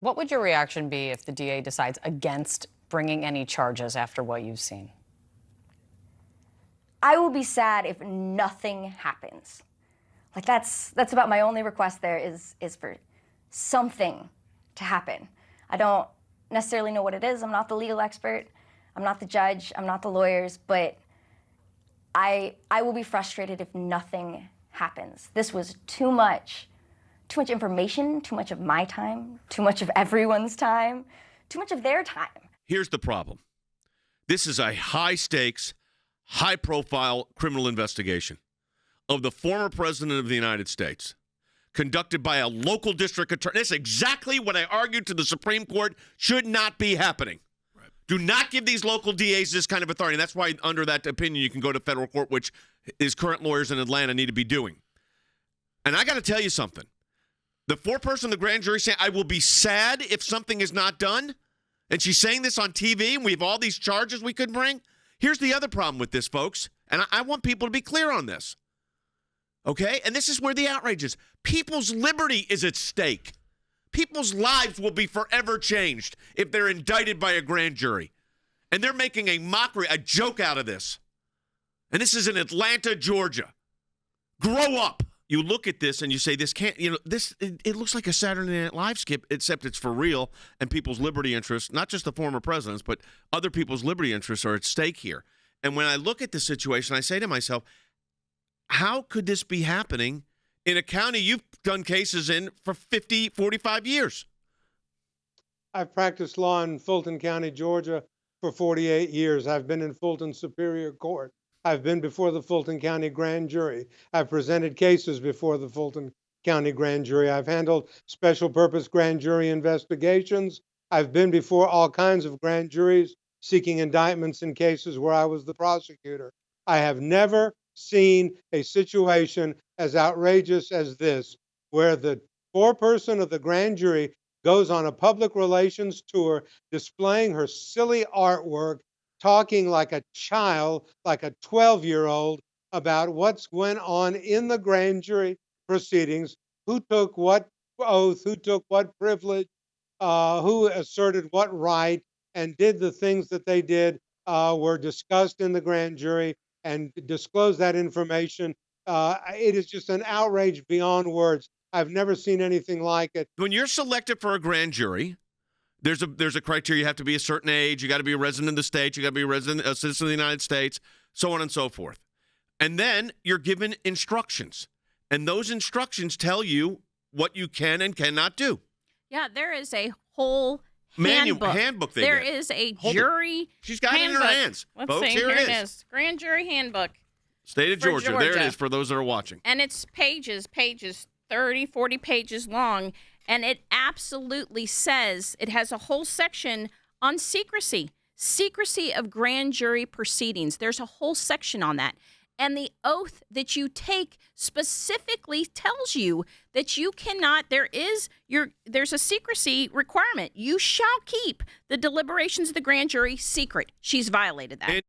What would your reaction be if the DA decides against bringing any charges after what you've seen? I will be sad if nothing happens. Like that's about my only request there is for something to happen. I don't necessarily know what it is. I'm not the legal expert. I'm not the judge. I'm not the lawyers, but I will be frustrated if nothing happens. This was too much information, too much of my time, too much of everyone's time, too much of their time. Here's the problem. This is a high-stakes, high-profile criminal investigation of the former president of the United States, conducted by a local district attorney. That's exactly what I argued to the Supreme Court should not be happening. Right. Do not give these local DAs this kind of authority. And that's why under that opinion you can go to federal court, which his current lawyers in Atlanta need to be doing. And I got to tell you something. The foreperson of the grand jury saying, I will be sad if something is not done, and she's saying this on TV, and we have all these charges we could bring. Here's the other problem with this, folks, and I want people to be clear on this, okay? And this is where the outrage is. People's liberty is at stake. People's lives will be forever changed if they're indicted by a grand jury. And they're making a mockery, a joke out of this. And this is in Atlanta, Georgia. Grow up. You look at this and you say, this can't, it looks like a Saturday Night Live skit, except it's for real, and people's liberty interests, not just the former presidents, but other people's liberty interests are at stake here. And when I look at the situation, I say to myself, how could this be happening in a county you've done cases in for 50, 45 years? I've practiced law in Fulton County, Georgia for 48 years. I've been in Fulton Superior Court. I've been before the Fulton County Grand Jury. I've presented cases before the Fulton County Grand Jury. I've handled special purpose grand jury investigations. I've been before all kinds of grand juries seeking indictments in cases where I was the prosecutor. I have never seen a situation as outrageous as this, where the foreperson of the grand jury goes on a public relations tour displaying her silly artwork, talking like a child, like a 12-year-old, about what's went on in the grand jury proceedings, who took what oath, who took what privilege, who asserted what right, and did the things that they did were discussed in the grand jury and disclose that information. It is just an outrage beyond words. I've never seen anything like it. When you're selected for a grand jury, there's a criteria. You have to be a certain age. You got to be a resident of the state. You got to be a citizen of the United States, so on and so forth. And then you're given instructions. And those instructions tell you what you can and cannot do. Yeah, there is a whole handbook. There is a jury She's got handbook. it in her hands. Let's Folks, see, here it is. Grand jury handbook. State of Georgia. There it is for those that are watching. And it's pages, 30, 40 pages long. And it absolutely says, it has a whole section on secrecy of grand jury proceedings. There's a whole section on that. And the oath that you take specifically tells you that you cannot, there's a secrecy requirement. You shall keep the deliberations of the grand jury secret. She's violated that.